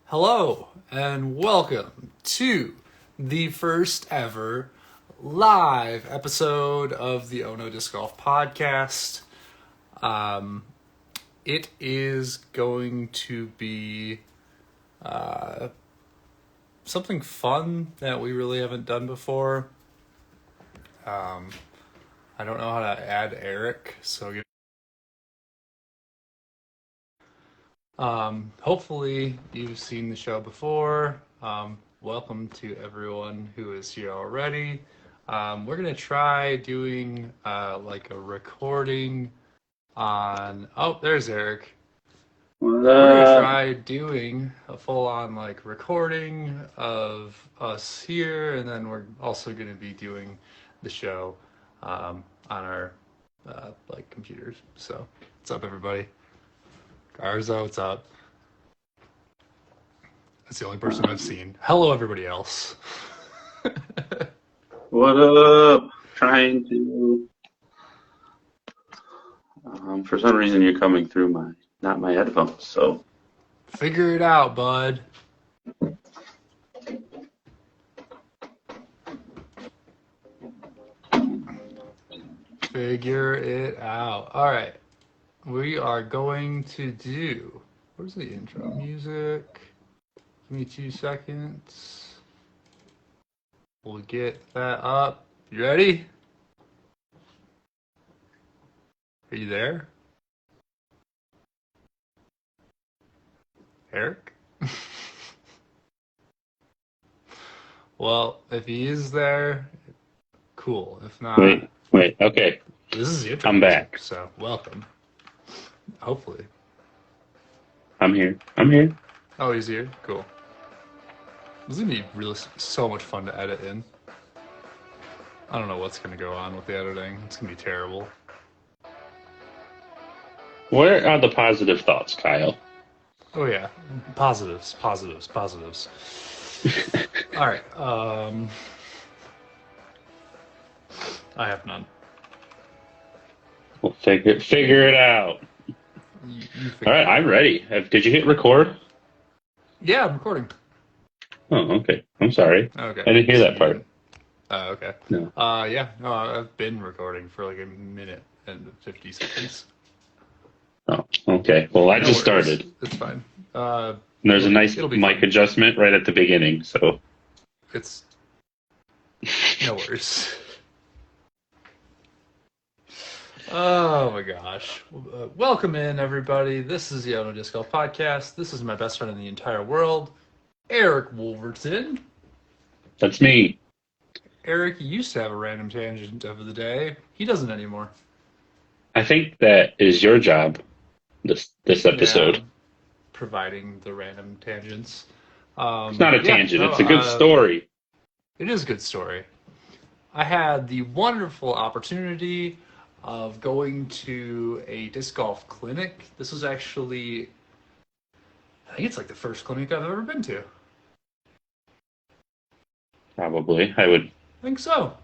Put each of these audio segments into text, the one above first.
Hello and welcome to the first ever live episode of the Ono Disc Golf Podcast. It is going to be something fun that we really haven't done before. I don't know how to add Eric, so hopefully you've seen the show before. Welcome to everyone who is here already. We're gonna try doing like a recording on. Oh, there's Eric. We're gonna try doing a full-on like recording of us here, and then we're also gonna be doing the show on our like computers. So, what's up, everybody? Garza, what's up? That's the only person I've seen. Hello, everybody else. What up? Trying to. For some reason, you're coming through not my headphones. So figure it out, bud. Figure it out. All right. We are going to do. Where's the intro music? Give me 2 seconds. We'll get that up. You ready? Are you there? Eric? Well, if he is there, cool. If not... Wait, okay. This is the intro. I'm back. So, welcome. Hopefully. I'm here. Oh, he's here? Cool. This is going to be really so much fun to edit in. I don't know what's going to go on with the editing. It's going to be terrible. Where are the positive thoughts, Kyle? Oh, yeah. Positives. All right. I have none. We'll figure it out. All right, I'm ready. Did you hit record? Yeah, I'm recording. Oh, okay. I'm sorry. Okay. I didn't hear that part. Oh, okay. No. Yeah. No, I've been recording for like a minute and 50 seconds. Oh, okay. Well, I just started. It's fine. There's a nice mic adjustment right at the beginning, so. It's no worries. Oh my gosh. Welcome in, everybody. This is the Ono Disc Golf Podcast. This is my best friend in the entire world, Eric Wolverton. That's me. Eric used to have a random tangent of the day. He doesn't anymore. I think that is your job, this episode. Yeah, providing the random tangents. It's not a tangent. It's a good story. It is a good story. I had the wonderful opportunity of going to a disc golf clinic. This was actually, I think it's like the first clinic I've ever been to. Probably. I think so.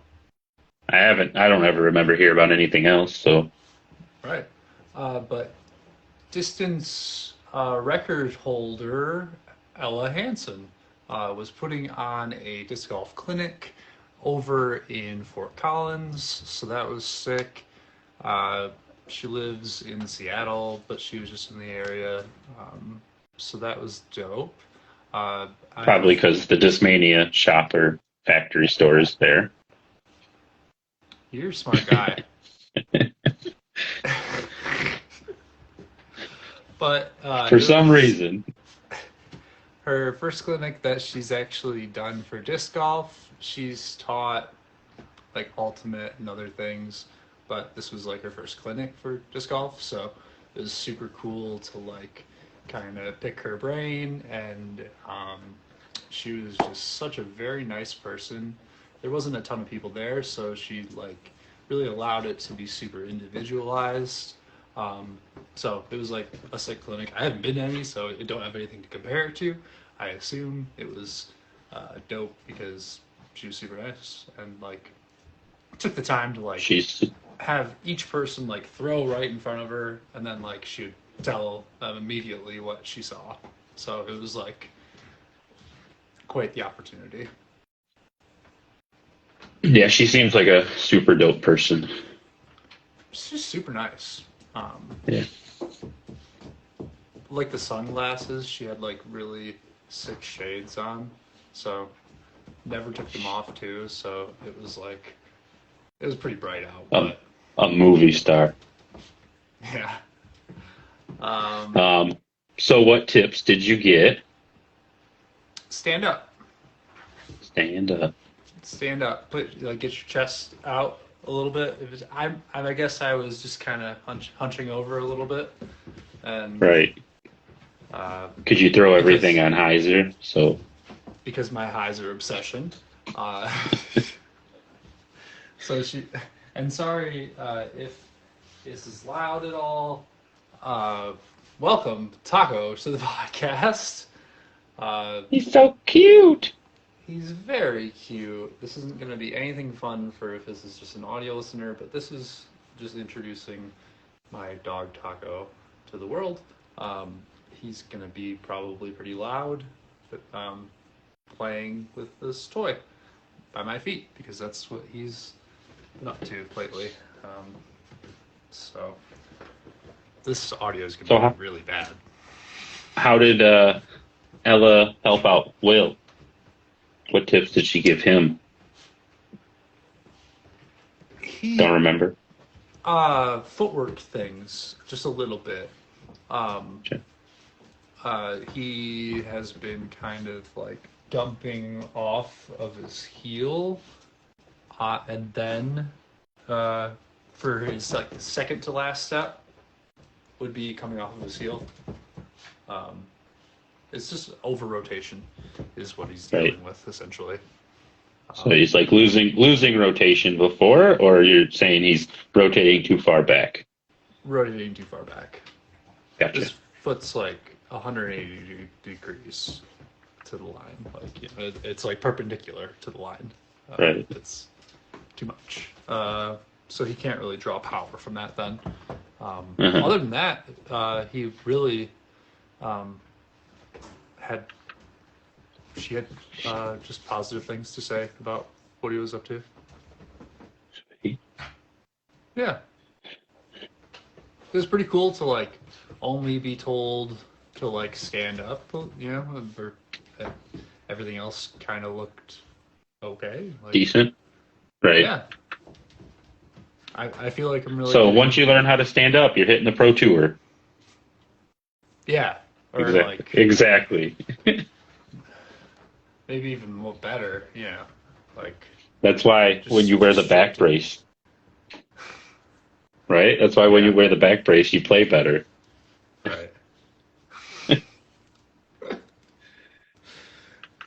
I don't ever remember hear about anything else, so. Right. But distance record holder Ella Hansen was putting on a disc golf clinic over in Fort Collins, so that was sick. She lives in Seattle, but she was just in the area, so that was dope. Probably because the Discmania shop or factory store is there. You're a smart guy. But for some reason, her first clinic that she's actually done for disc golf. She's taught like ultimate and other things, but this was like her first clinic for disc golf, so it was super cool to like kind of pick her brain. And she was just such a very nice person. There wasn't a ton of people there, so she like really allowed it to be super individualized. So it was like a sick clinic. I haven't been to any, so I don't have anything to compare it to. I assume it was dope because she was super nice and like took the time to like have each person like throw right in front of her, and then like she would tell them immediately what she saw. So it was like quite the opportunity. Yeah, she seems like a super dope person. She's super nice. Yeah. Like the sunglasses, she had like really sick shades on, so never took them off too. So it was pretty bright out. But A movie star. yeah. So what tips did you get? Stand up. Stand up. Stand up. Get your chest out a little bit. I guess I was just kind of hunching over a little bit, and right. Could you throw everything on Heiser? So because my Heiser obsession. So sorry if this is loud at all. Welcome, Taco, to the podcast. He's so cute. He's very cute. This isn't going to be anything fun for if this is just an audio listener, but this is just introducing my dog Taco to the world. He's going to be probably pretty loud, playing with this toy by my feet, because that's what he's been up to lately. So this audio is going to be really bad. How did Ella help out Will? What tips did she give him? Don't remember. Footwork things, just a little bit. Okay. He has been kind of like dumping off of his heel, and then for his like second to last step would be coming off of his heel. It's just over rotation is what he's dealing with essentially. So he's like losing rotation before, or you're saying he's rotating too far back? Rotating too far back. Gotcha. His foot's like 180 degrees to the line. Like it's like perpendicular to the line. Right. It's too much. So he can't really draw power from that then. Other than that, he really had just positive things to say about what he was up to. Yeah. It was pretty cool to like only be told to like stand up, or everything else kind of looked okay. Like, decent. Right. Yeah. I feel like I'm really... So once you learn how to stand up, you're hitting the pro tour. Yeah. Or exactly. Maybe even more better, like... That's why when you wear the back brace, right? That's why when you wear the back brace, you play better. Right.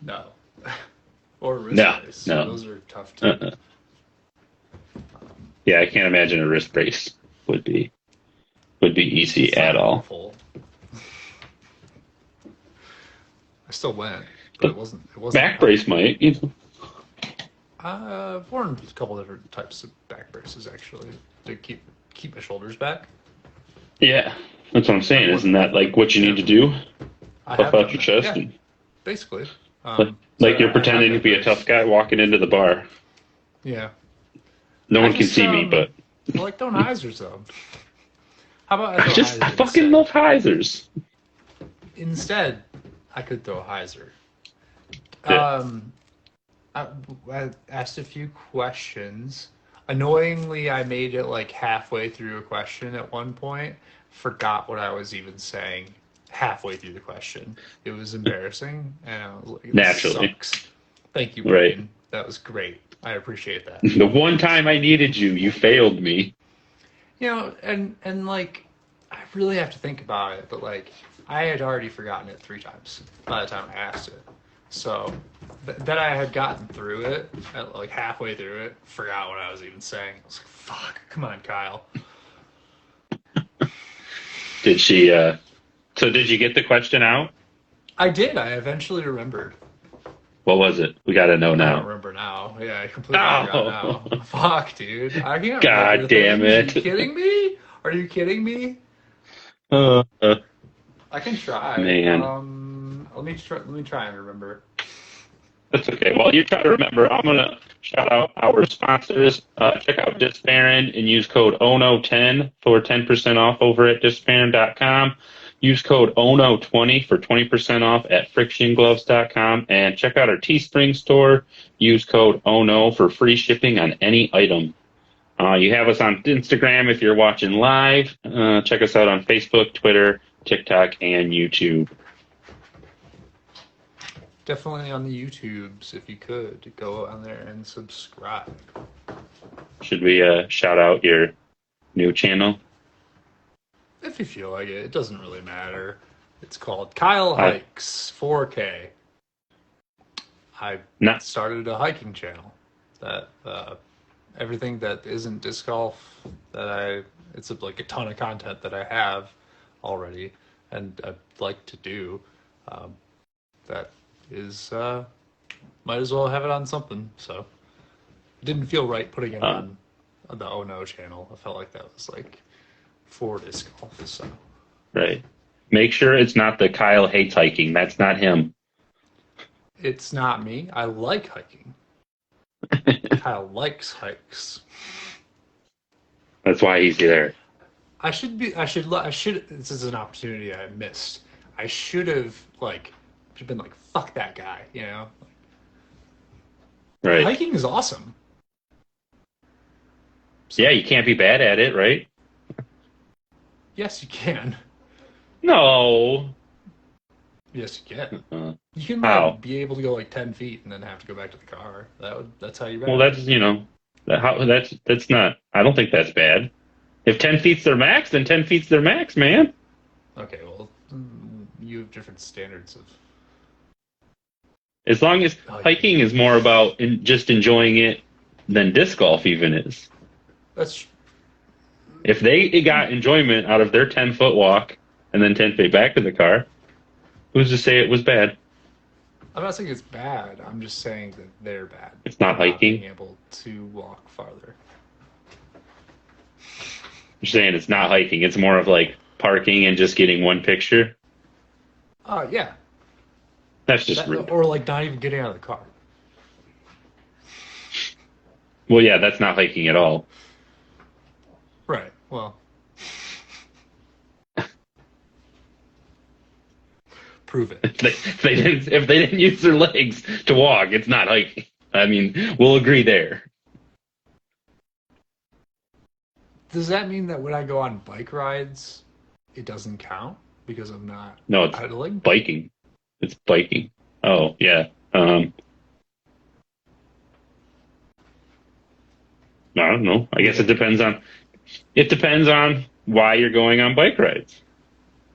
No. Or wrist brace. No. Those are tough too. Yeah, I can't imagine a wrist brace would be easy at all. Awful. I still went, but it wasn't back brace might. I've worn a couple different types of back braces actually to keep my shoulders back. Yeah, that's what I'm saying. Isn't that like what you need to do? Puff out your chest. Yeah, basically. Like you're pretending to be a tough guy walking into the bar. Yeah. No one can see me, but... I like throwing Heisers, though. How about I fucking love Heisers. Instead, I could throw a Heiser. Yeah. I asked a few questions. Annoyingly, I made it like halfway through a question at one point. Forgot what I was even saying halfway through the question. It was embarrassing, and I was like, naturally. Sucks. Thank you, Right. Brian. That was great. I appreciate that. The one time I needed you, you failed me. And like, I really have to think about it, but like, I had already forgotten it 3 times by the time I asked it. So, that I had gotten through it, like halfway through it, forgot what I was even saying. I was like, fuck, come on, Kyle. Did she, so did you get the question out? I did. I eventually remembered. What was it? We got to know now. I don't remember now. Yeah, I completely forgot now. Fuck, dude. I can't God damn it. Are you kidding me? Are you kidding me? I can try. Man. Let me try and remember. That's okay. Well, you try to remember. I'm gonna shout out our sponsors. Check out Discbaron and use code ONO10 for 10% off over at discbaron.com. Use code ONO20 for 20% off at frictiongloves.com. And check out our Teespring store. Use code ONO for free shipping on any item. You have us on Instagram if you're watching live. Check us out on Facebook, Twitter, TikTok, and YouTube. Definitely on the YouTubes, if you could. Go on there and subscribe. Should we shout out your new channel? If you feel like it. It doesn't really matter. It's called Kyle Hikes 4K. I started a hiking channel. That everything that isn't disc golf, it's like a ton of content that I have already and I'd like to do. That is might as well have it on something. So it didn't feel right putting it on the Oh No channel. I felt like that was like for disc golf. So right. Make sure it's not the Kyle hates hiking. That's not him. It's not me. I like hiking. Kyle likes hikes. That's why he's there. I should. This is an opportunity I missed. I should have been like, fuck that guy, you know? Right. Hiking is awesome. So, yeah, you can't be bad at it, right? Yes, you can. No. Yes, you can. You can be able to go like 10 feet and then have to go back to the car. That's how you. Well, that's that's not. I don't think that's bad. If 10 feet's their max, then 10 feet's their max, man. Okay, well, you have different standards of. As long as hiking is more about just enjoying it than disc golf even is. That's. If they got enjoyment out of their 10-foot walk and then 10 feet back to the car, who's to say it was bad? I'm not saying it's bad. I'm just saying that they're bad. It's not hiking. Not being able to walk farther. You're saying it's not hiking. It's more of like parking and just getting one picture. Yeah. That's just rude. Or like not even getting out of the car. Well, yeah, that's not hiking at all. Right. Well. Prove it. If they didn't use their legs to walk, it's not hiking. I mean, we'll agree there. Does that mean that when I go on bike rides, it doesn't count because I'm not pedaling? Biking. It's biking. Oh, yeah. I don't know. I guess it depends on why you're going on bike rides.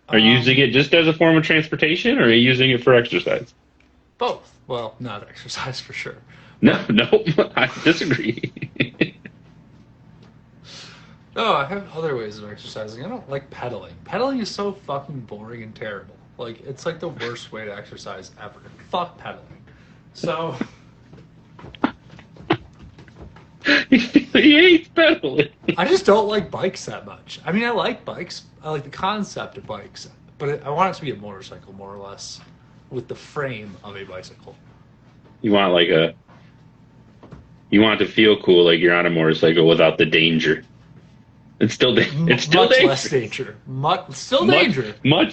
Are you using it just as a form of transportation, or are you using it for exercise? Both. Well, not exercise for sure. No, I disagree. No, I have other ways of exercising. I don't like pedaling. Pedaling is so fucking boring and terrible. Like, it's like the worst way to exercise ever. Fuck pedaling. So... He hates pedaling. I just don't like bikes that much. I mean, I like bikes. I like the concept of bikes. But I want it to be a motorcycle, more or less. With the frame of a bicycle. You want You want it to feel cool like you're on a motorcycle without the danger. It's still dangerous. Less danger. Danger. Much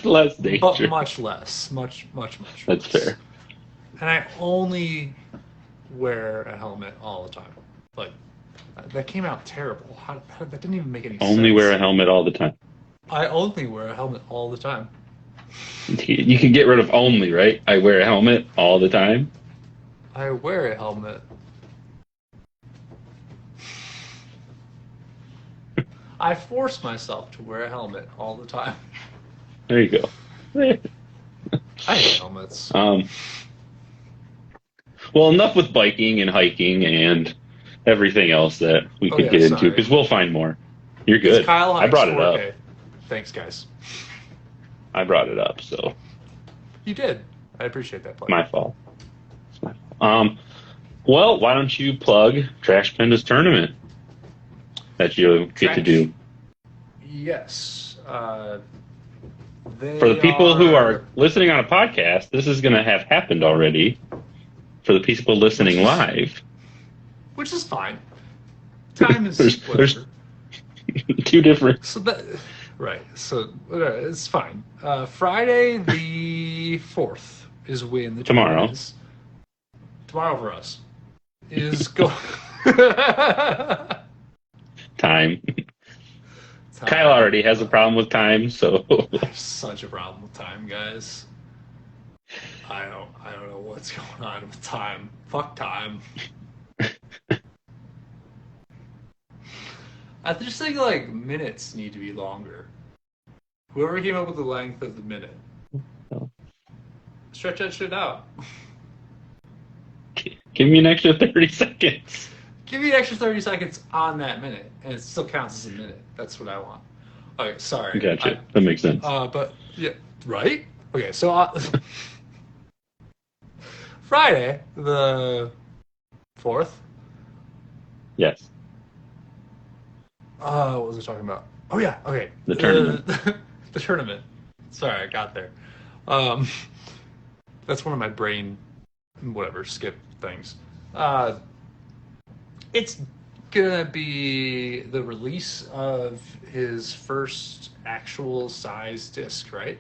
less danger. But much less. Much less. That's fair. And I only wear a helmet all the time. Like, that came out terrible. That didn't even make any sense. Only wear a helmet all the time. I only wear a helmet all the time. You can get rid of only, right? I wear a helmet all the time. I wear a helmet. I force myself to wear a helmet all the time. There you go. I hate helmets. Well, enough with biking and hiking and everything else that we could get into, because we'll find more. You're good. Kyle I brought it up. Thanks, guys. I brought it up, so. You did. I appreciate that plug. My fault. It's my fault. Well, why don't you plug Trash Panda's tournament that you get to do? Yes. For the people who are listening on a podcast, this is going to have happened already. for the people listening live. Which is fine. Time is there's two different. So that right. So it's fine. Friday the 4th is when the Tomorrow is. Tomorrow for us is go. Time. Kyle already has a problem with time, so I have such a problem with time, guys. I don't know what's going on with time. Fuck time. I just think like minutes need to be longer. Whoever came up with the length of the minute, stretch that shit out. Give me an extra 30 seconds. Give me an extra 30 seconds on that minute, and it still counts as a minute. That's what I want. Okay, sorry. Gotcha. That makes sense. But yeah, right? Okay, so Friday the 4th. Yes. What was I talking about? Oh yeah, okay. The tournament. The tournament. Sorry, I got there. That's one of my brain, whatever, skip things. It's gonna be the release of his first actual size disc, right?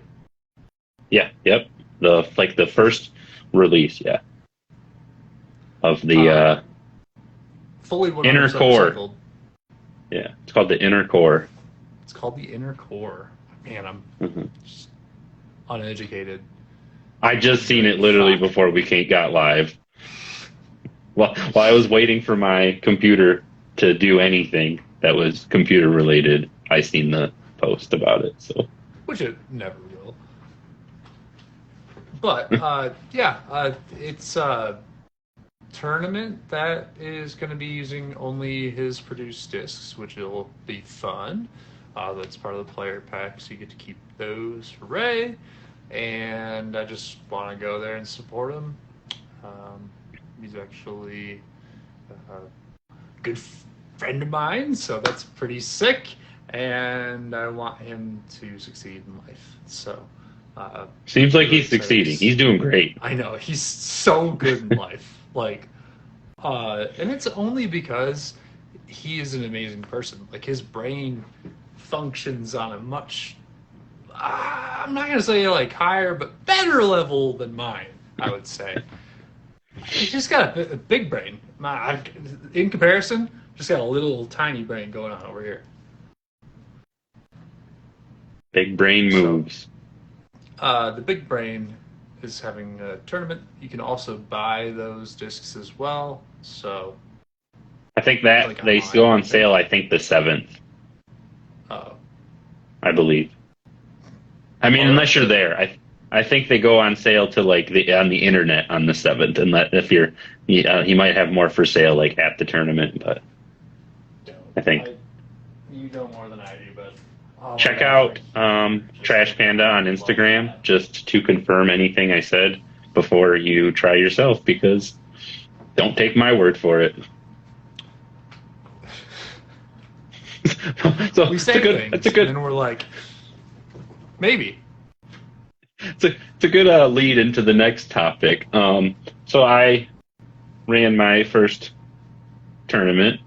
Yeah. Yep. The first release. Yeah. Of the fully 100% inner core. recycled. Yeah, it's called the inner core. It's called the inner core. Man, I'm just uneducated. I just seen it literally before we got live. While I was waiting for my computer to do anything that was computer related, I seen the post about it. So, which it never will. But yeah, it's a tournament that is going to be using only his produced discs, which will be fun. That's part of the player pack, so you get to keep those. Hooray! And I just want to go there and support him. He's actually a good friend of mine, so that's pretty sick. And I want him to succeed in life. So seems like he's succeeding. He's doing great. I know, he's so good in life. Like, and it's only because he is an amazing person. Like, his brain functions on a much, I'm not going to say like higher, but better level than mine, I would say. He's just got a big brain. In comparison, just got a little tiny brain going on over here. Big brain moves. The big brain is having a tournament. You can also buy those discs as well. So I think that like they go on sale. I think the 7th. I believe. I mean, unless you're there, I think they go on sale to like on the internet on the 7th. And if you're, he might have more for sale like at the tournament. But I think you know more than I do. But check out Trash Panda on Instagram just to confirm anything I said before you try yourself, because don't take my word for it. So we say things, and then we're like, maybe. It's a good lead into the next topic. So I ran my first tournament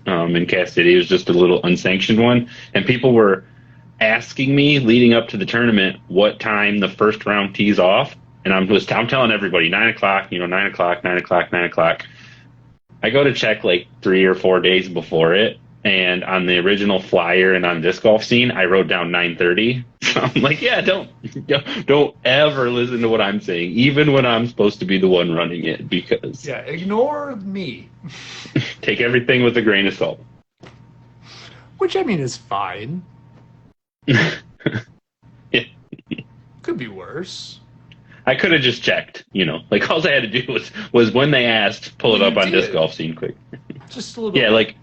in Cass City. It was just a little unsanctioned one, and people were asking me leading up to the tournament what time the first round tees off, and I'm telling everybody 9 o'clock. 9 o'clock, 9 o'clock, 9 o'clock. I go to check like 3 or 4 days before it, and on the original flyer and on Disc Golf Scene, I wrote down 9:30. So I'm like, yeah, don't ever listen to what I'm saying, even when I'm supposed to be the one running it, because ignore me. Take everything with a grain of salt. Which I mean is fine. Yeah. Could be worse. I could have just checked, like all I had to do was when they asked, pull it up on Disc Golf Scene quick. Just a little. Yeah, like.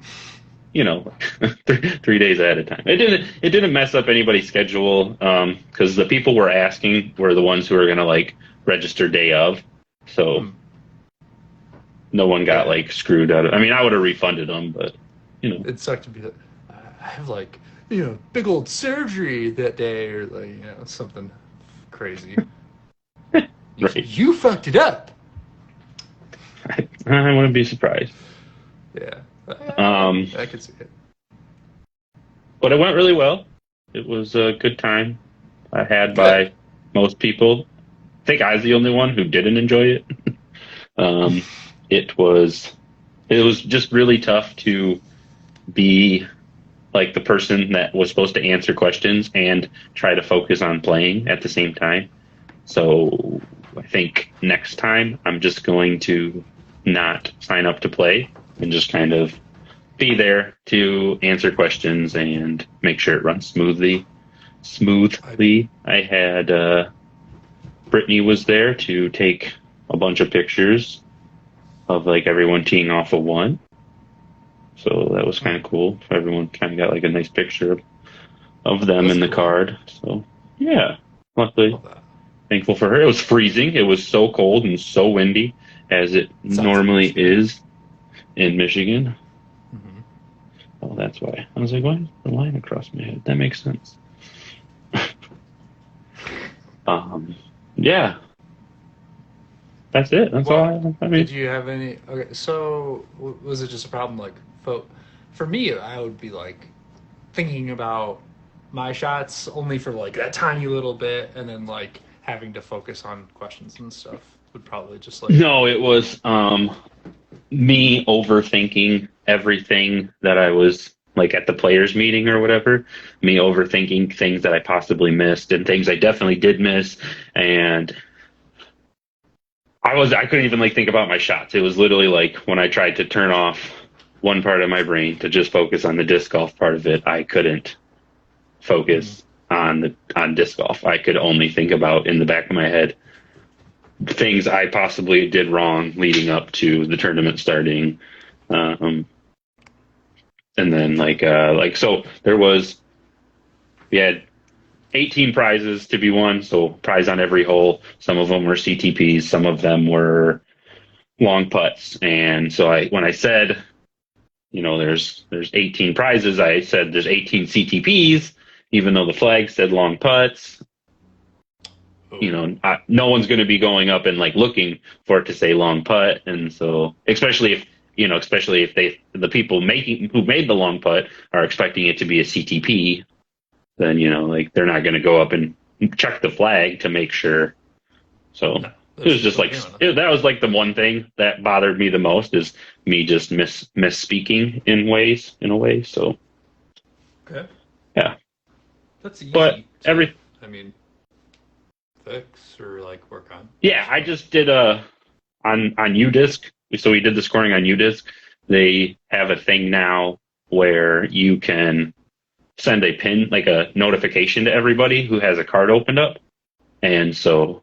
3 days ahead of time. It didn't mess up anybody's schedule, because the people were asking were the ones who were gonna like register day of, so no one got like screwed out of. I mean, I would have refunded them, but it sucked to be that I have like big old surgery that day, or like something crazy. Right. You fucked it up. I wouldn't be surprised. Yeah. I could see it. But it went really well. It was a good time. I had Good. by most people. I think I was the only one who didn't enjoy it. Um, it was just really tough to be like the person that was supposed to answer questions and try to focus on playing at the same time. So I think next time I'm just going to not sign up to play and just kind of be there to answer questions and make sure it runs smoothly. I had Brittany was there to take a bunch of pictures of like everyone teeing off a one. So that was kind of cool. Everyone kind of got like a nice picture of them in the card. So yeah, luckily, thankful for her. It was freezing. It was so cold and so windy, as it normally is in Michigan. Mm-hmm. Oh, that's why. I was like, why is the line across my head? That makes sense. Yeah. That's it. That's all I mean. Did you have any? Okay, so was it just a problem? Like, for me, I would be like thinking about my shots only for like that tiny little bit, and then like having to focus on questions and stuff would probably just like. No, it was me overthinking everything that I was like at the players meeting or whatever. Me overthinking things that I possibly missed and things I definitely did miss, and I couldn't even like think about my shots. It was literally like when I tried to turn off one part of my brain to just focus on the disc golf part of it, I couldn't focus on disc golf. I could only think about in the back of my head things I possibly did wrong leading up to the tournament starting. And then so we had 18 prizes to be won, so prize on every hole. Some of them were CTPs, some of them were long putts. And so when I said, there's 18 prizes, I said there's 18 CTPs, even though the flag said long putts. No one's going to be going up and like looking for it to say long putt. And so, especially if the people who made the long putt are expecting it to be a CTP, then they're not going to go up and check the flag to make sure. So it was just like that was like the one thing that bothered me the most is me just misspeaking in a way. So okay, yeah, that's easy. But fix or like work on. Yeah, I just did on UDisc. So we did the scoring on UDisc. They have a thing now where you can send a pin, like a notification to everybody who has a card opened up. And so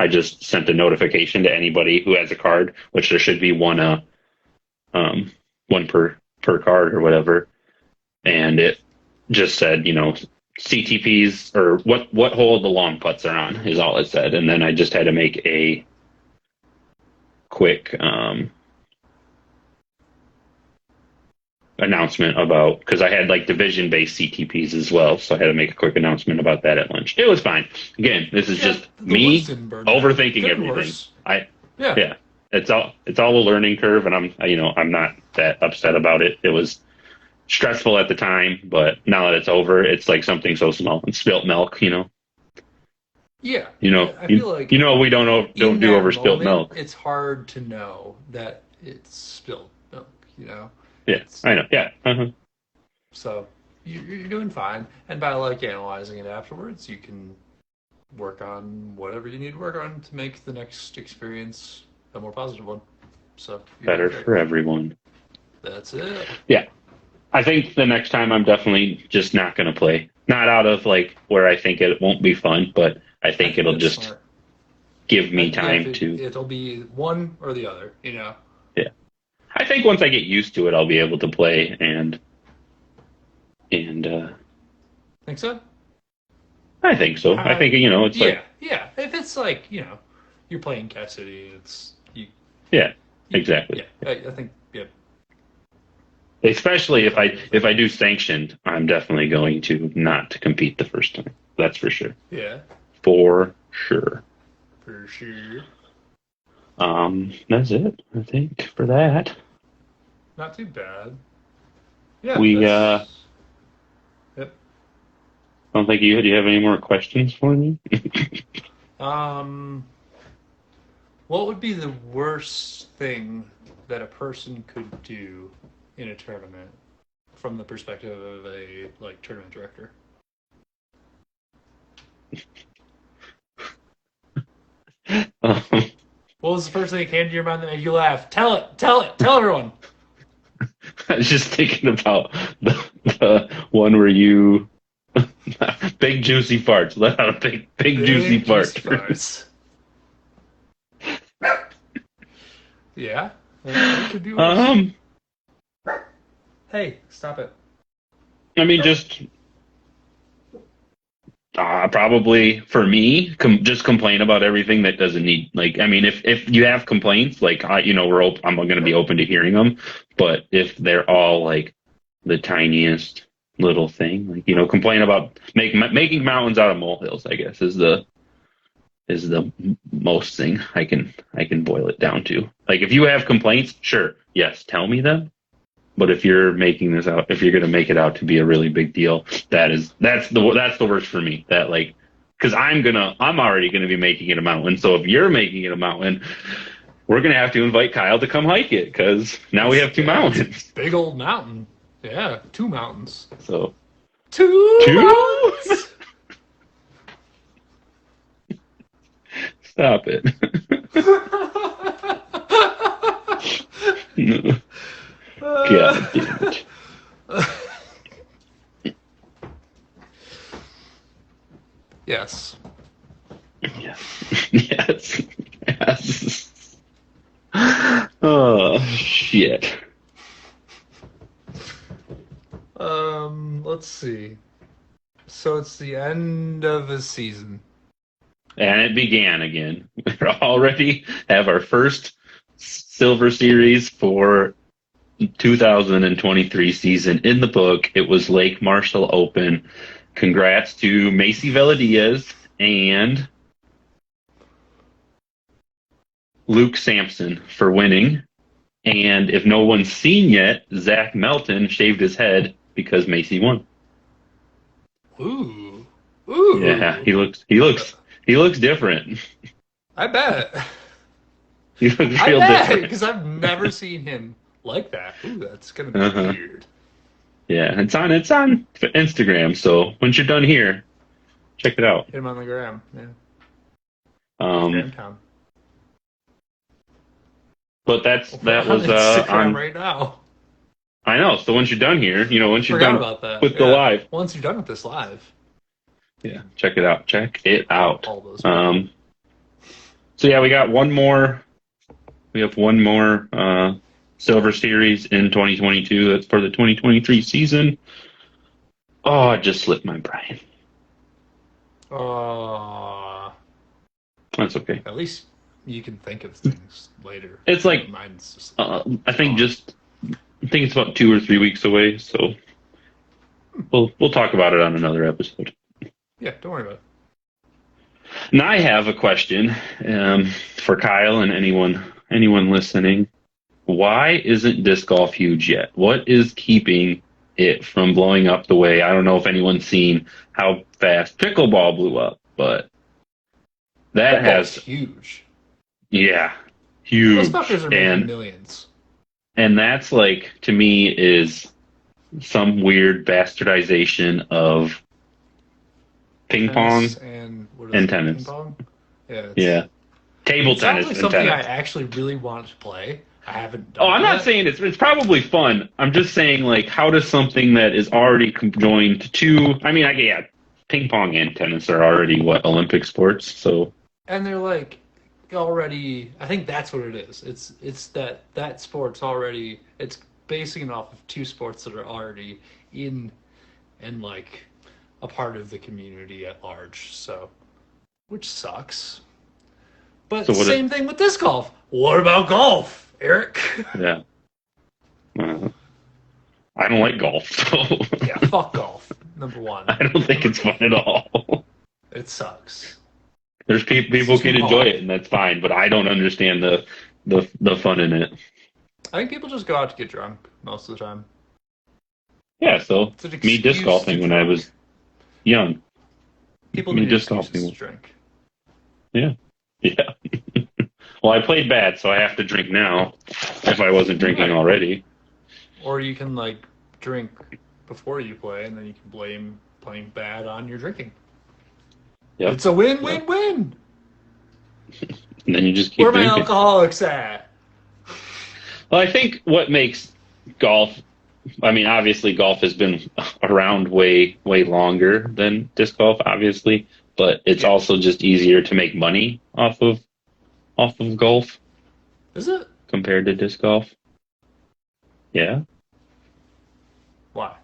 I just sent a notification to anybody who has a card, which there should be one per card or whatever. And it just said, CTPs or what hole the long putts are on is all it said. And then I just had to make a quick announcement about, because I had like division-based CTPs as well, so I had to make a quick announcement about that at lunch. It was fine. Again, this is just me overthinking everything. Yeah, it's all a learning curve, and I'm not that upset about it. It was stressful at the time, but now that it's over, it's like something so small. It's spilt milk, Yeah. I feel like we don't do over spilt milk. It's hard to know that it's spilt milk, Yeah, I know. Yeah. Uh-huh. So you're doing fine, and by like analyzing it afterwards, you can work on whatever you need to work on to make the next experience a more positive one. So better for everyone. That's it. Yeah. I think the next time I'm definitely just not going to play. Not out of like where I think it won't be fun, but I think it'll just smart. Give me time to. It'll be one or the other, Yeah. I think once I get used to it, I'll be able to play and. Think so? I think so. I think it's like. Yeah. If it's like you're playing Cassidy, it's you. Yeah. Exactly. Yeah. I think. Yeah. Especially if I do sanctioned, I'm definitely going to not compete the first time. That's for sure. Yeah. For sure. For sure. That's it, I think, for that. Not too bad. Yeah, We that's. Yep. I don't think do you have any more questions for me? Um, what would be the worst thing that a person could do in a tournament from the perspective of a tournament director? Um, What was the first thing that came to your mind that made you laugh? Tell it, tell it, tell everyone. I was just thinking about the one where you big juicy farts. Let out a big juicy Big juicy fart. farts. Yeah, it could be worse. Hey, stop it. I mean, just probably for me, just complain about everything that doesn't need. Like, I mean, if you have complaints, like I'm going to be open to hearing them. But if they're all like the tiniest little thing, like complain about making mountains out of molehills, I guess is the most thing I can boil it down to. Like, if you have complaints, sure, yes, tell me them. But if you're making this out, if you're going to make it out to be a really big deal, that's the worst for me. That, like, because I'm already gonna be making it a mountain. So if you're making it a mountain, we're gonna have to invite Kyle to come hike it because now we have two mountains. Big old mountain. Yeah, 2 mountains. So 2 two. mountains. Stop it. God damn it. Yes. Yes. Yes. Yes. Oh shit. Let's see. So it's the end of a season. And it began again. We already have our first Silver Series for 2023 season in the book. It was Lake Marshall Open. Congrats to Macy Veladiaz and Luke Sampson for winning. And if no one's seen yet, Zach Melton shaved his head because Macy won. Ooh. Ooh. Yeah, he looks different. I bet. He looks I real bet, different. because I've never seen him like that. Ooh, that's gonna be weird. Yeah, it's on Instagram. So once you're done here, check it out. Hit him on the gram. Yeah. Um, Gramtown. but that On was Instagram on. right now. I know. So once you're done here, once you're Forgot done about that. with the live, Once you're done with this live. yeah, check it out. Check it out. All those. So yeah, we got one more. We have one more Silver Series in 2022. That's for the 2023 season. Oh, I just slipped my brain. That's okay. At least you can think of things later. It's like mine's just I think it's about 2 or 3 weeks away. So we'll talk about it on another episode. Yeah, don't worry about it. Now I have a question for Kyle and anyone listening. Why isn't disc golf huge yet? What is keeping it from blowing up the way? I don't know if anyone's seen how fast pickleball blew up, but that has huge. Yeah, huge. Those fuckers are making millions. And that's, like, to me, is some weird bastardization of ping pong and tennis. Ping pong? Yeah. Table tennis like and something tennis. I actually really want to play. I haven't done Oh, I'm not saying it's probably fun. I'm just saying, like, how does something that is already joined to, I mean, yeah, ping pong and tennis are already, Olympic sports, so. And they're, like, already, I think that's what it is. It's that sport's already, it's basing it off of 2 sports that are already in and, like, a part of the community at large, so, which sucks. But same thing with disc golf. What about golf, Eric? Yeah. I don't like golf, so. Yeah, fuck golf, number 1. I don't think it's fun at all. It sucks. There's people can enjoy it, and that's fine. But I don't understand the fun in it. I think people just go out to get drunk most of the time. Yeah. So It's an me disc excuse to golfing when I drink. was young. People Me need disc excuses golfing. to drink. Yeah. Yeah. Well, I played bad, so I have to drink now. If I wasn't drinking Right. already. Or you can like drink before you play, and then you can blame playing bad on your drinking. Yep. It's a win, Yep. win, win. And then you just keep Where are my drinking. alcoholics at? Well, I think what makes golf, I mean, obviously golf has been around way longer than disc golf, obviously, but it's Yeah. also just easier to make money off of golf Is it? compared to disc golf. Yeah, Why?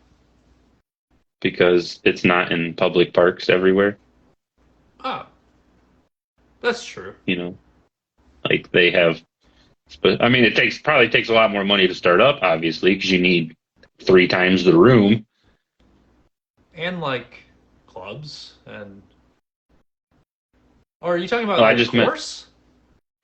because it's not in public parks everywhere, Oh, that's true. you know. Like they have, but I mean, probably takes a lot more money to start up, obviously, because you need 3 times the room. And like clubs and. Or are you talking about Oh, I like just meant course?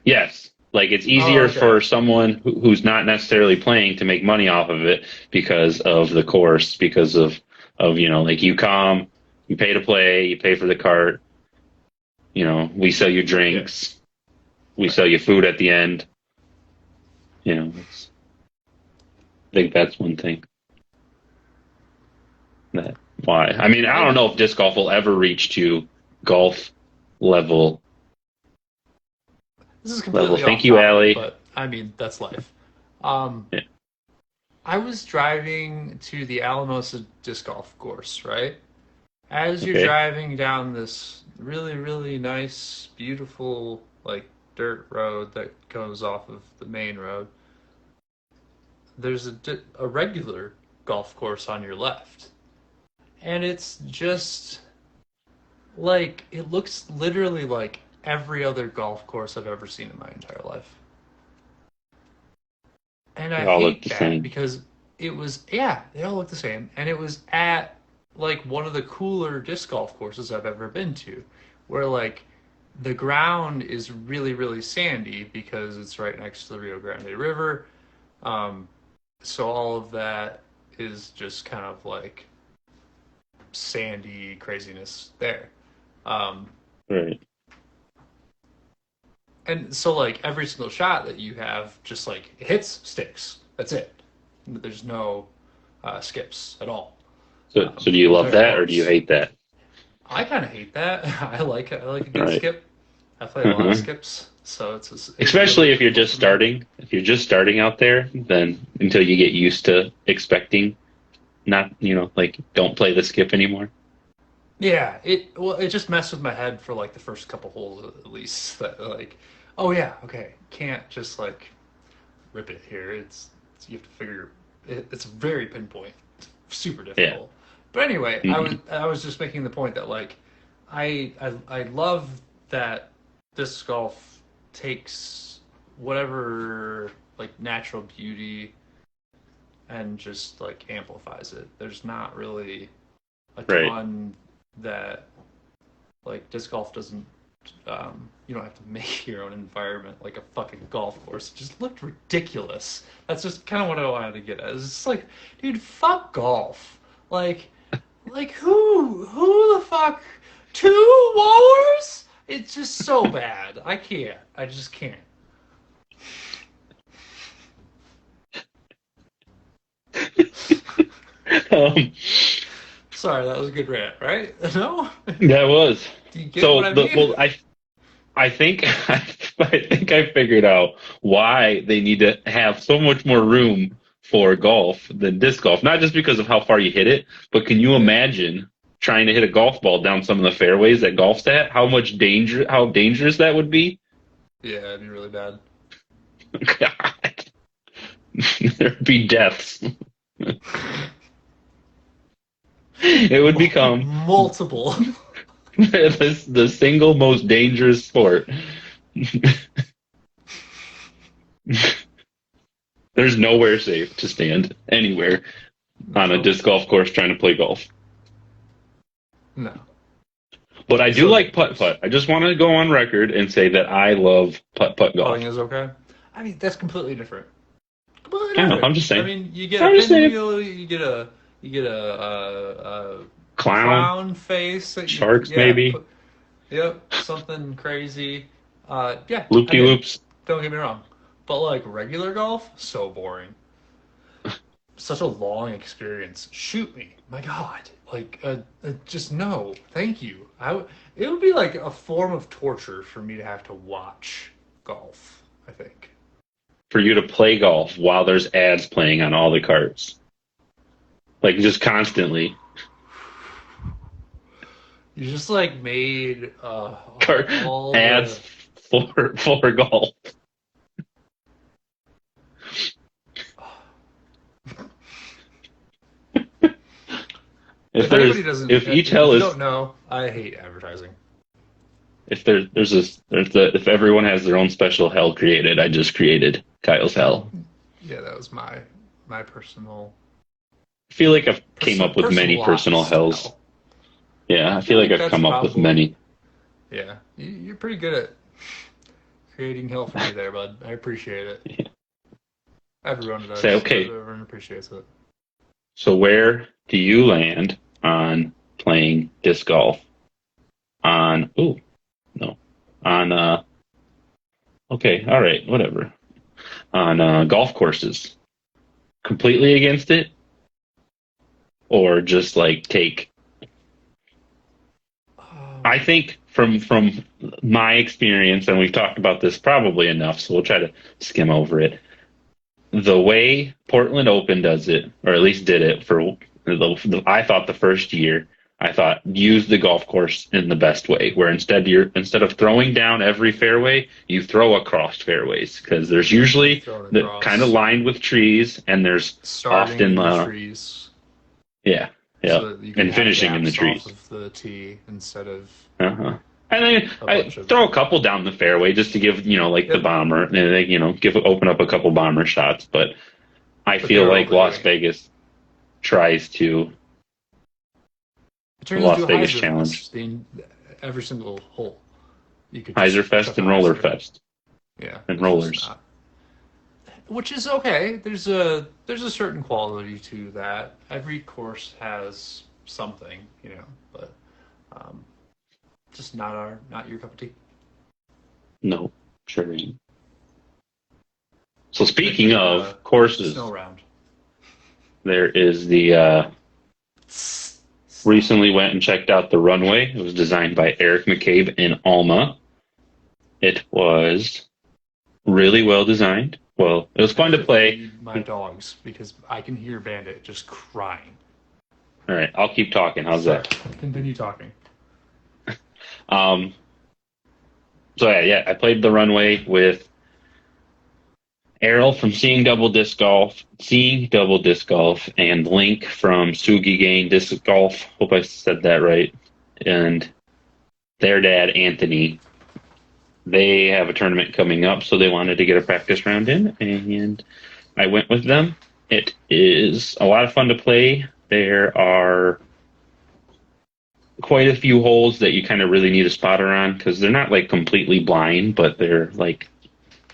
yes. Like it's Oh, easier okay. for someone who's not necessarily playing to make money off of it because of the course, because of like you come, you pay to play, you pay for the cart, we sell you drinks, we sell you food at the end. I think that's one thing. That why? I mean, I don't know if disc golf will ever reach to golf level. This is completely off Thank you, topic, Allie. but I mean that's life. Yeah. I was driving to the Alamosa disc golf course, right? As you're Okay. driving down this really, really nice, beautiful, like dirt road that goes off of the main road, there's a regular golf course on your left. And it's just like, it looks literally like every other golf course I've ever seen in my entire life. And I They all look hate the that same. because they all look the same. And it was at like one of the cooler disc golf courses I've ever been to, where like the ground is really, really sandy because it's right next to the Rio Grande River. Um, so all of that is just kind of like sandy craziness there. Um, Right. and so like every single shot that you have just like it hits sticks. That's it. There's no skips at all. So do you love Entire that or do you course. hate that? I kind of hate that. I like it. I like a good Right. skip. I play a lot of Uh-huh. skips, so it's Especially really if you're difficult just for me. starting. If you're just starting out there, then until you get used to expecting not, like don't play the skip anymore. Yeah, it just messed with my head for like the first couple holes at least. That like, oh yeah, okay, can't just like rip it here. You have to figure it's very pinpoint, super Yeah. difficult. But anyway, Hmm. I was just making the point that like I love that disc golf takes whatever like natural beauty and just like amplifies it. There's not really a Right. ton that like disc golf doesn't. You don't have to make your own environment like a fucking golf course. It just looked ridiculous. That's just kind of what I wanted to get at. It's just like, dude, fuck golf. Like who the fuck? 2 wallers? It's just so bad. I can't. I just can't. Um, Sorry, that was a good rant, right? No? that was Do you get what so. I mean? I think I think I figured out why they need to have so much more room for golf than disc golf. Not just because of how far you hit it, but can you Yeah. imagine trying to hit a golf ball down some of the fairways that golf's at? How dangerous that would be? Yeah, it'd be really bad. God. There'd be deaths. It would become Multiple. the single most dangerous sport. There's nowhere safe to stand anywhere on a disc golf course trying to play golf. No. But I do like putt-putt. I just want to go on record and say that I love putt-putt golf. Putting is okay. I mean, that's completely different. Completely I know. different. I'm just saying. I mean, you get a pinwheel, you get a clown face. Sharks, maybe. Yep, something crazy. Yeah. Loop-de-loops. Don't get me wrong. But, like, regular golf, so boring. Such a long experience. Shoot me. My God. Like, just no. Thank you. It would be like a form of torture for me to have to watch golf, I think. For you to play golf while there's ads playing on all the carts. Like, just constantly. You just, like, made all ads for golf. If each hell is, don't know, I hate advertising. If if everyone has their own special hell created, I just created Kyle's hell. Yeah, that was my personal. I feel like I've came up with many personal hells. Hell. Yeah, I feel like I've come up with many. Yeah, you're pretty good at creating hell for me there, bud. I appreciate it. Yeah. Everyone does. Okay. Everyone appreciates it. So where do you land on playing disc golf? Okay, all right, whatever. On golf courses. Completely against it? Or just like take... I think from my experience, and we've talked about this probably enough, so we'll try to skim over it. The way Portland Open does it, or at least did it for, I thought the first year, I thought use the golf course in the best way, where instead of throwing down every fairway, you throw across fairways, because there's usually kind of lined with trees, and there's often trees. Yeah, so and finishing in the trees. Off of the tee instead of. And then I throw a couple down the fairway just to give, the bomber, and then, open up a couple bomber shots. But I feel like Las Vegas tries to. The Las Vegas Challenge. Every single hole. Heiserfest and Rollerfest. Yeah. And rollers. Which is okay. There's a certain quality to that. Every course has something, but just not your cup of tea. No, sure ain't. So speaking of courses, snow round. There is the recently went and checked out the runway. It was designed by Eric McCabe in Alma. It was really well designed. Well, it was fun to play. My dogs, because I can hear Bandit just crying. All right, I'll keep talking. How's that? Continue talking. So I played the runway with Errol from Seeing Double Disc Golf, and Link from Sugi Gang Disc Golf. Hope I said that right. And their dad, Anthony. They have a tournament coming up, so they wanted to get a practice round in, and I went with them. It is a lot of fun to play. There are quite a few holes that you kind of really need a spotter on, because they're not like completely blind, but they're like,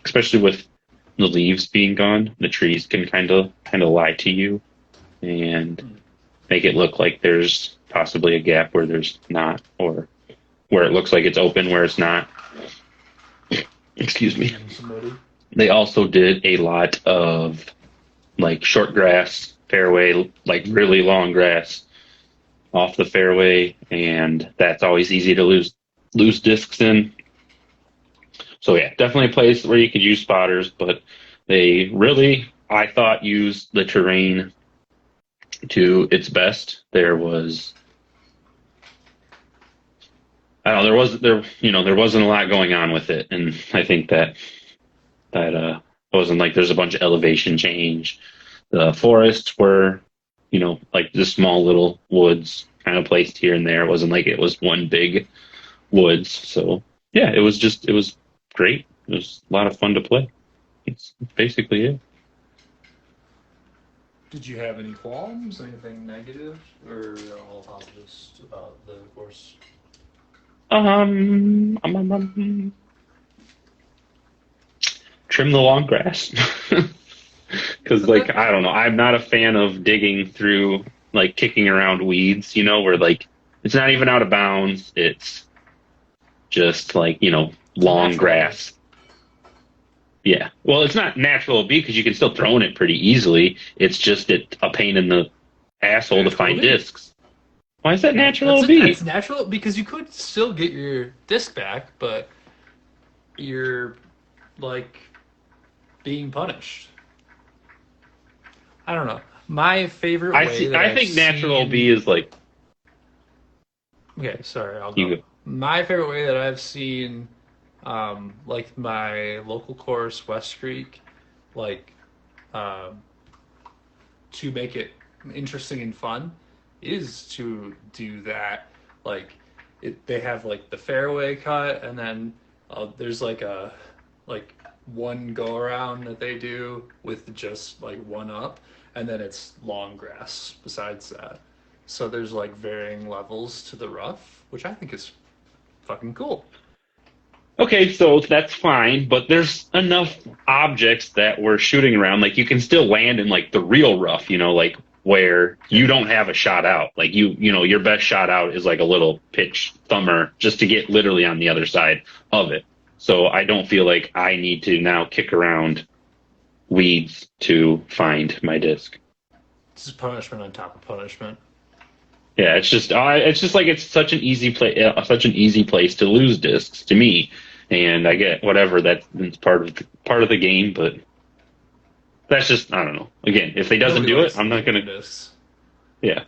especially with the leaves being gone, the trees can kind of lie to you and make it look like there's possibly a gap where there's not, or where it looks like it's open where it's not. Excuse me. They also did a lot of like short grass fairway, like really long grass off the fairway, and that's always easy to lose discs in. So definitely a place where you could use spotters, but they really, I thought, used the terrain to its best. There was, I don't know, there wasn't a lot going on with it, and I think that wasn't like there's a bunch of elevation change. The forests were, like just small little woods kind of placed here and there. It wasn't like it was one big woods. So it was great. It was a lot of fun to play. It's basically it. Did you have any qualms, anything negative, or all positives about the course? Trim the long grass. Because, But like, that, I don't know, I'm not a fan of digging through, like, kicking around weeds, where, like, it's not even out of bounds. It's just, like, it's a long natural way. grass. Yeah. Well, it's not natural B because you can still throw in it pretty easily. It's just a pain in the asshole to Natural find B. discs. Why is that natural That's it. That's B? natural because you could still get your disc back, but you're like being punished. I don't know. My favorite I way see. that I I've think natural B seen. is like Okay, sorry, I'll go. you. My favorite way that I've seen, like my local course, West Creek, like, um, to make it interesting and fun, is to do that. Like, they have like the fairway cut, and then there's like one go around that they do with just like one up, and then it's long grass besides that. So there's like varying levels to the rough, which I think is fucking cool. Okay, so that's fine, but there's enough objects that we're shooting around. Like you can still land in like the real rough, like where Yeah. you don't have a shot out. Like your best shot out is like a little pitch thumber just to get literally on the other side of it. So I don't feel like I need to now kick around weeds to find my disc. This is punishment on top of punishment. Yeah, it's just like it's such an easy place to lose discs to me. And I get whatever that's part of the game, but that's just I don't know. Again, if they doesn't Nobody do it, likes I'm not losing gonna. their discs. Yeah.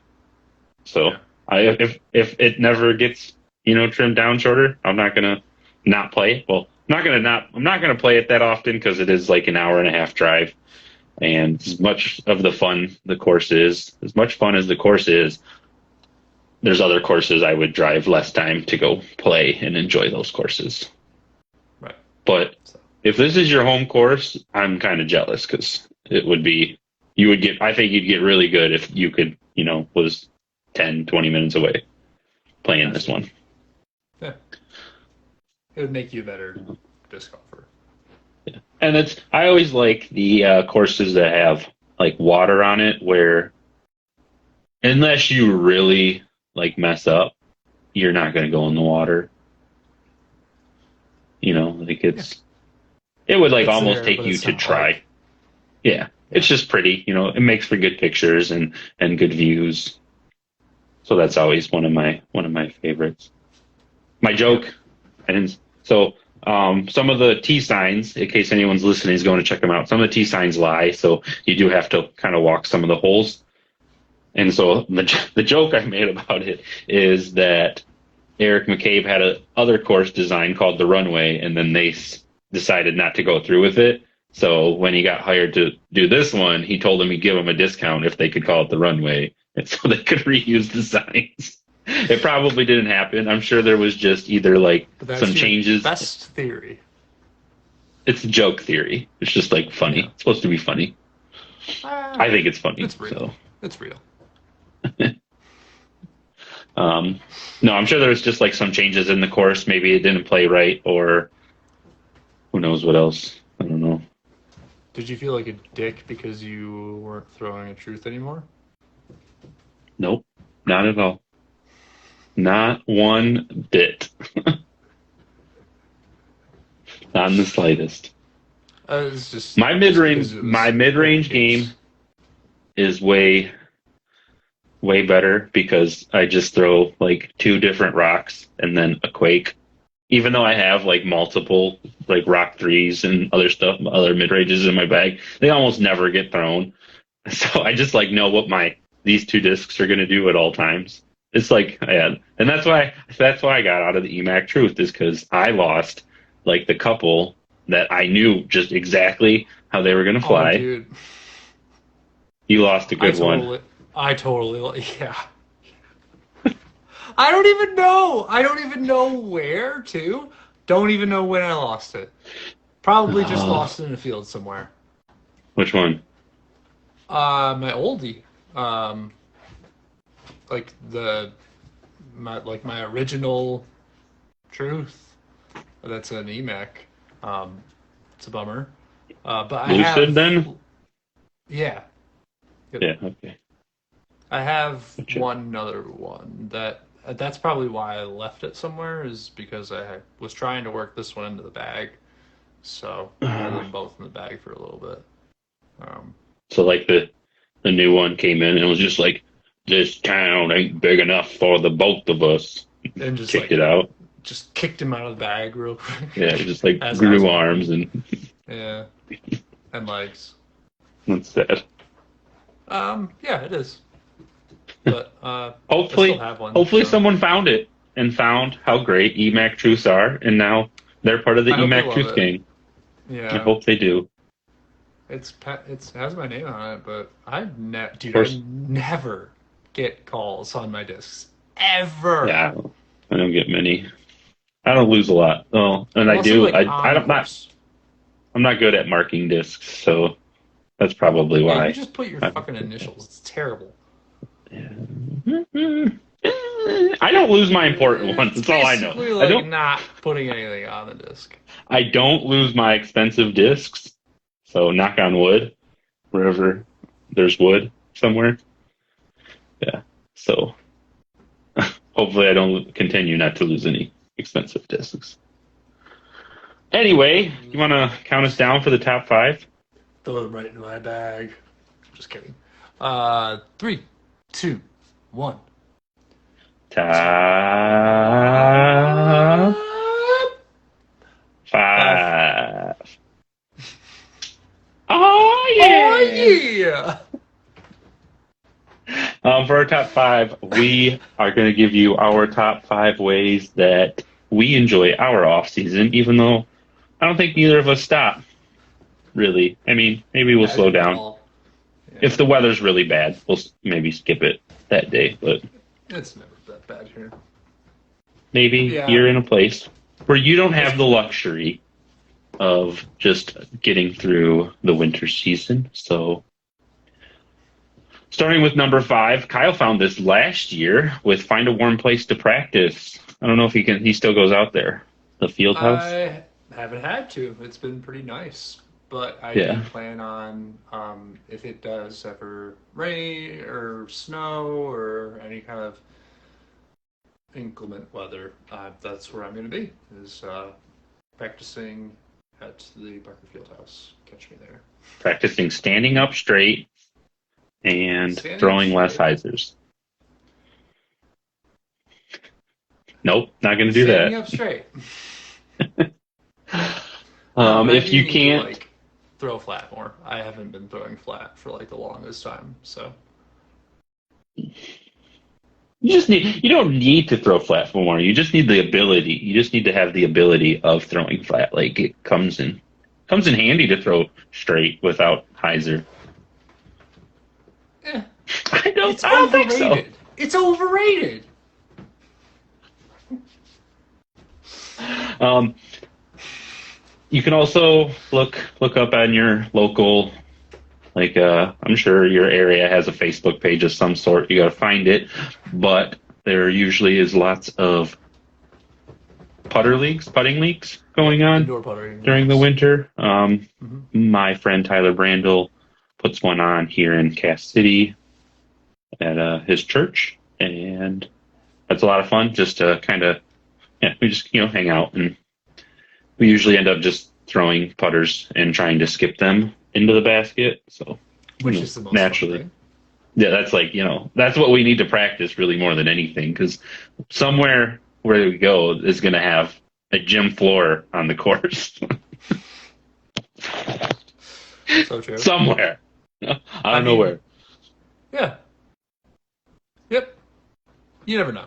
So Yeah. if it never gets trimmed down shorter, I'm not gonna not play. Well, I'm not gonna play it that often because it is like an hour and a half drive. And as much of the fun the course is, as much fun as the course is, there's other courses I would drive less time to go play and enjoy those courses. Right. But So if this is your home course, I'm kind of jealous because I think you'd get really good if you could, was 10, 20 minutes away playing this absolutely. one. Yeah. It would make you a better disc golfer. Yeah. And I always like the courses that have like water on it where unless you really like mess up, you're not going to go in the water. Like Yeah. it would like It's almost there, take but you it's to not like try. Yeah. It's yeah. just pretty, it makes for good pictures and good views. So that's always one of my favorites. My Yep. joke, I didn't, so some of the T signs, in case anyone's listening is going to check them out, some of the T signs lie, so you do have to kind of walk some of the holes. And so the joke I made about it is that Eric McCabe had a other course design called the runway, and then they decided not to go through with it. So when he got hired to do this one, he told them he'd give them a discount if they could call it the runway, and so they could reuse the signs. It probably didn't happen. I'm sure there was just either like But some that's your changes. best theory. It's a joke theory. It's just like funny. Yeah. It's supposed to be funny. Ah, I think it's funny. it's real. So, It's real. um, no, I'm sure there was just like some changes in the course. Maybe it didn't play right, or who knows what else. I don't know. Did you feel like a dick because you weren't throwing a truth anymore? Nope, not at all. Not one bit. Not in the slightest. It's just My mid just because range it my was mid open range game case. is way better because I just throw like two different rocks and then a quake. Even though I have like multiple like rock threes and other stuff, other mid ranges in my bag, they almost never get thrown. So I just like know what these two discs are going to do at all times. It's like yeah, and that's why I got out of the EMAC Truth is because I lost like the couple that I knew just exactly how they were going to Oh, fly. dude, You lost a I good one. totally, I totally, yeah. I don't even know. I don't even know where to. Don't even know when I lost it. Probably just lost it in a field somewhere. Which one? My oldie. Um, like my original Truth. That's an EMAC. It's a bummer. But I Lucid have, then? yeah, yep. Yeah, okay. I have Gotcha. one other one that's probably why I left it somewhere is because was trying to work this one into the bag. So I had them both in the bag for a little bit. Um, So like the new one came in and was just like, this town ain't big enough for the both of us. and just Kicked like it out. just kicked him out of the bag real quick Yeah, it just like as I was grew walking. arms and Yeah, and legs. that's sad. Yeah, it is. But I still Hopefully, have one. hopefully So someone found it and found how great EMAC Truths are, and now they're part of the I hope they EMAC love Truth it. gang. I Yeah, hope they do. it has my name on it, but Of course, I never get calls on my discs ever. yeah, I don't get many. I don't lose a lot. Well, and I Unless I'm do. like I on don't not. course. I'm not good at marking discs, so that's probably Yeah, you why. just put your I, fucking initials. It's terrible. I don't lose my important ones. It's That's all I know. basically I like don't. not putting anything on the disc. I don't lose my expensive discs. So knock on wood, wherever there's wood somewhere. Yeah. So hopefully I don't continue not to lose any expensive discs. Anyway, you want to count us down for the top 5? Throw them right into my bag. Just kidding. 3, 2, 1. Top 5. Oh yeah! Oh yeah! For our top 5, we are going to give you our top 5 ways that we enjoy our off season, even though I don't think neither of us stop. Really, I mean, maybe we'll slow down. Yeah. If the weather's really bad, we'll maybe skip it that day. But It's never that bad here. maybe Yeah. you're in a place where you don't have the luxury of just getting through the winter season. So, starting with number 5, Kyle found this last year with find a warm place to practice. I don't know if he still goes out there. The field house? I haven't had to. It's been pretty nice. But I Yeah. do plan on, if it does ever rain or snow or any kind of inclement weather, that's where I'm going to be, is practicing at the Barker Fieldhouse. Catch me there. Practicing standing up straight and Standing throwing up less straight. hyzers. Nope, not going to do Standing that. up straight. I If do you need to, can't, like, throw flat more. I haven't been throwing flat for like the longest time, so you don't need to throw flat for more. You just need the ability. You just need to have the ability of throwing flat. Like it comes in handy to throw straight without hyzer. eh, I don't it's think so. overrated. It's overrated. You can also look up on your local, like I'm sure your area has a Facebook page of some sort. You got to find it, but there usually is lots of putting leagues going on Indoor puttering during the winter. Mm-hmm. My friend Tyler Brandel puts one on here in Cass City at his church, and that's a lot of fun. Just to kind of, we just hang out, and we usually end up just throwing putters and trying to skip them into the basket. So, Which is the most naturally. fun thing. Yeah, that's like, that's what we need to practice really more than anything, because somewhere where we go is going to have a gym floor on the course. So true. Somewhere. I don't know where. Yeah. Yep. You never know.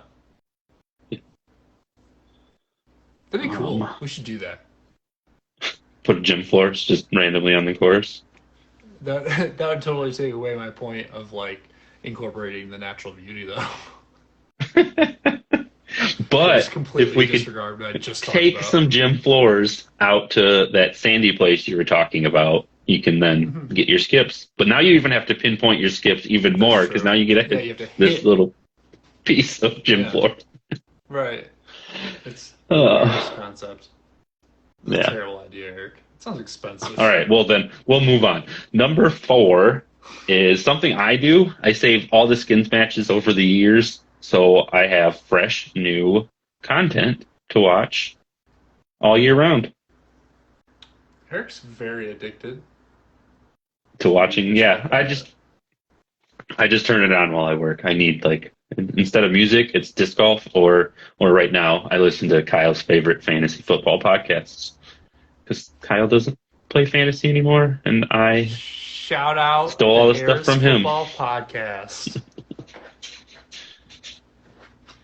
That'd be cool. We should do that. Put gym floors just randomly on the course. That would totally take away my point of like incorporating the natural beauty, though. But completely if we could disregard what I just talked take about. some gym floors out to that sandy place you were talking about, you can then get your skips. But now you even have to pinpoint your skips even more, because now you get you have to this hit. little piece of gym floor. Right. It's the weirdest Uh, concept. It's a yeah. terrible idea, Eric. It sounds expensive. All right. Well, then we'll move on. Number 4 is something I do. I save all the skins matches over the years, so I have fresh, new content to watch all year round. Eric's very addicted To to watching, just yeah. looking at it. I just turn it on while I work. I need like instead of music, it's disc golf or right now I listen to Kyle's favorite fantasy football podcasts because Kyle doesn't play fantasy anymore, and I Shout out stole the all the stuff Harris from him. Football Podcast.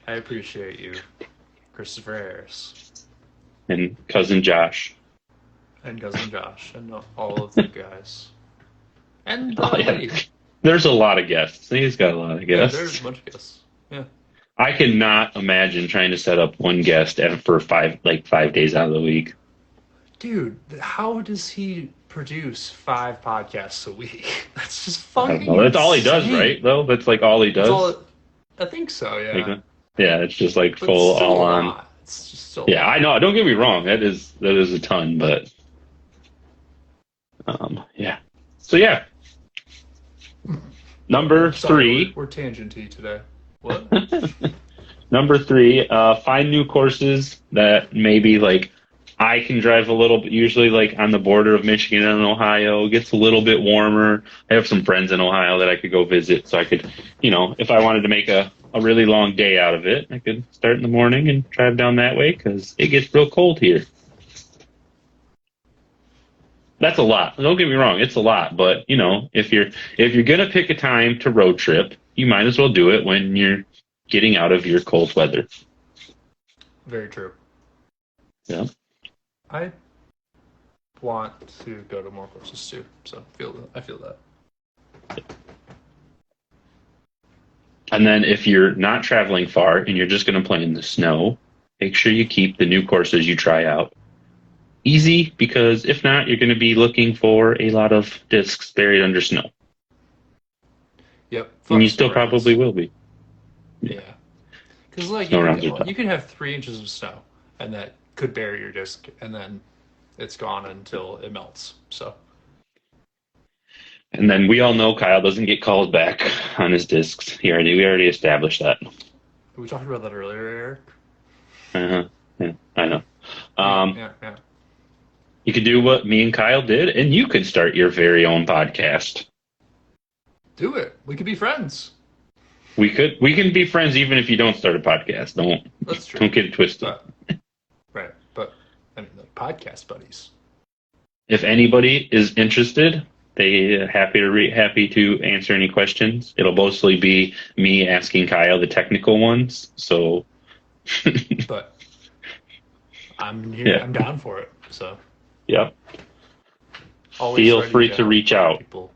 I appreciate you, Christopher Harris. And cousin Josh. And cousin Josh. And all of the guys. And the Oh, yeah. lady. There's a lot of guests. He's got a lot of Yeah, guests. there's a bunch of guests. Yeah. I cannot imagine trying to set up one guest for 5 days out of the week. Dude, how does he produce 5 podcasts a week? That's just I don't fucking know. That's all he does, insane. right? Though that's like all he does. I think so, yeah. Like, yeah, it's just like But full still all a on. lot. It's just still Yeah, I know. Don't get me wrong. That is a ton, but yeah. So yeah, number Sorry, 3. we're tangenty today. What? Number 3. Find new courses that maybe like I can drive a little bit. Usually, like on the border of Michigan and Ohio, it gets a little bit warmer. I have some friends in Ohio that I could go visit, so I could, if I wanted to make a really long day out of it, I could start in the morning and drive down that way because it gets real cold here. That's a lot. Don't get me wrong, it's a lot. But if you're gonna pick a time to road trip, you might as well do it when you're getting out of your cold weather. Very true. Yeah. I want to go to more courses too, so I feel that. And then if you're not traveling far and you're just going to play in the snow, make sure you keep the new courses you try out easy, because if not, you're going to be looking for a lot of discs buried under snow. Yep. And you still probably will be. Yeah. Because Snow rounds are tough. you can have 3 inches of snow, and that could bury your disc, and then it's gone until it melts. So. And then we all know Kyle doesn't get called back on his discs. We already established that. We talked about that earlier, Eric. Yeah, I know. Yeah. You could do what me and Kyle did, and you could start your very own podcast. Do it. We could be friends. We can be friends even if you don't start a podcast. That's true. Don't get it twisted. Right. But I mean, like podcast buddies. If anybody is interested, they happy to answer any questions. It'll mostly be me asking Kyle the technical ones. So, but I'm here. Yeah. I'm down for it. So. Yep. Always feel free to reach out. People.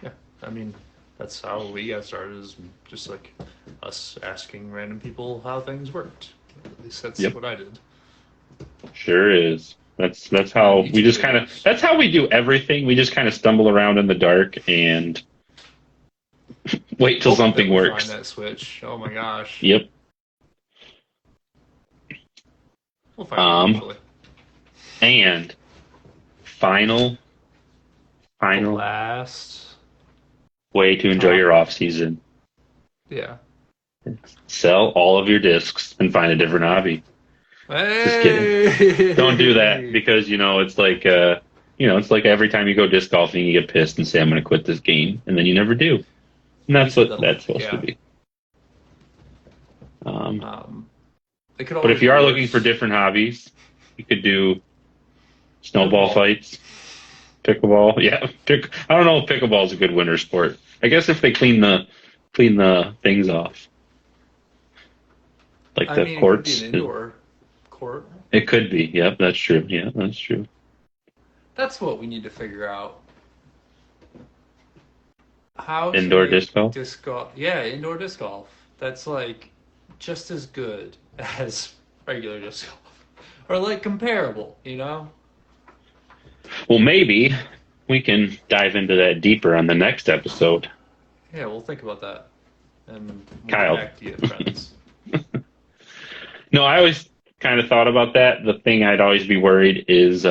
Yeah. I mean, that's how we got started. Is just like us asking random people how things worked. At least that's what I did. Sure is. That's how we just kind of. That's how we do everything. We just kind of stumble around in the dark and wait till something works. Find that switch. Oh my gosh. Yep. We'll find it eventually. And final last way to enjoy your off season. Yeah. Sell all of your discs and find a different hobby. Hey! Just kidding. Don't do that because it's like it's like every time you go disc golfing you get pissed and say I'm going to quit this game and then you never do. And that's what that's supposed to be. But if you are looking for different hobbies, you could do snowball fights, pickleball. Yeah, I don't know if pickleball is a good winter sport. I guess if they clean the things off, like the courts. It could be an indoor court. It could be. Yep, that's true. Yeah, that's true. That's what we need to figure out. How indoor disc golf? Yeah, indoor disc golf. That's like just as good as regular disc golf. Or like comparable, Well, maybe we can dive into that deeper on the next episode. Yeah, we'll think about that. And we'll Kyle. get back to you, friends. No, I always kind of thought about that. The thing I'd always be worried is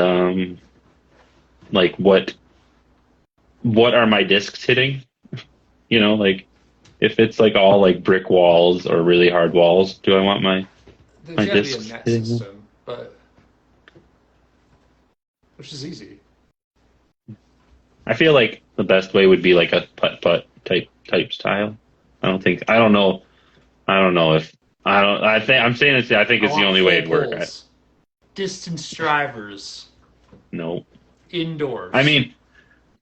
like what are my discs hitting? You know, like if it's like all like brick walls or really hard walls, do I want my There's got to be a discs net hitting them? system, but which is easy. I feel like the best way would be like a putt-putt type style. I don't know. I think I'm saying it's. I think it's the only way it'd work. Distance drivers. No. Indoors. I mean,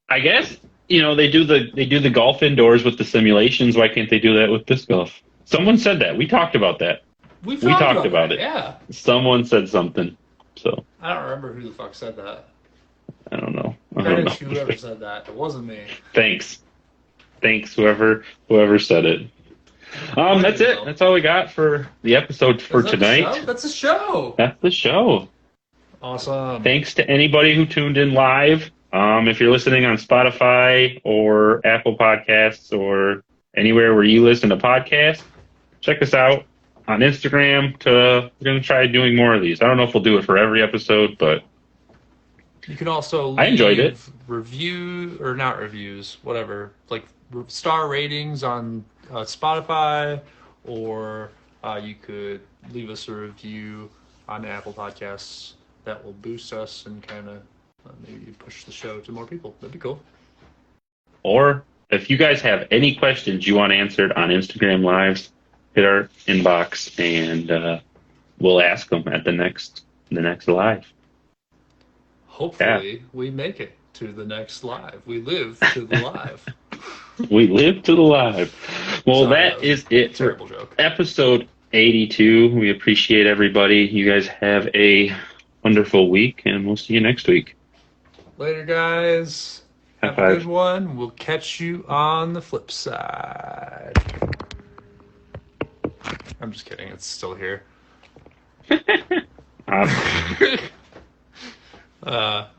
I guess they do the golf indoors with the simulations. Why can't they do that with disc golf? Someone said that. We talked about that. We talked about it. Yeah. Someone said something. So I don't remember who the fuck said that. I don't know. Whoever said that. It wasn't me. Thanks, whoever said it. That's it. That's all we got for the episode for tonight. That's a show. That's the show. Awesome. Thanks to anybody who tuned in live. If you're listening on Spotify or Apple Podcasts or anywhere where you listen to podcasts, check us out on Instagram. We're going to try doing more of these. I don't know if we'll do it for every episode, but you can also leave I enjoyed it. Not reviews, whatever, like star ratings on Spotify, or you could leave us a review on Apple Podcasts. That will boost us and kind of maybe push the show to more people. That'd be cool. Or if you guys have any questions you want answered on Instagram Lives, hit our inbox and we'll ask them at the next live. Hopefully, we make it to the next live. We live to the live. We live to the live. Well, that is it for episode 82. We appreciate everybody. You guys have a wonderful week, and we'll see you next week. Later, guys. Have a good one. We'll catch you on the flip side. I'm just kidding. It's still here. All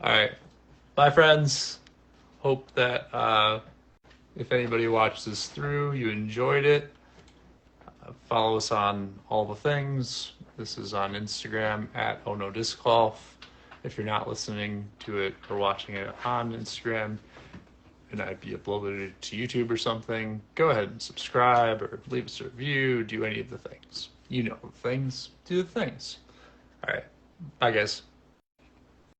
right. Bye, friends. Hope that if anybody watched this through, you enjoyed it. Follow us on all the things. This is on Instagram at Oh No Disc Golf. If you're not listening to it or watching it on Instagram, and I'd be uploaded to YouTube or something, go ahead and subscribe or leave us a review. Do any of the things. You know the things. Do the things. All right. Bye, guys.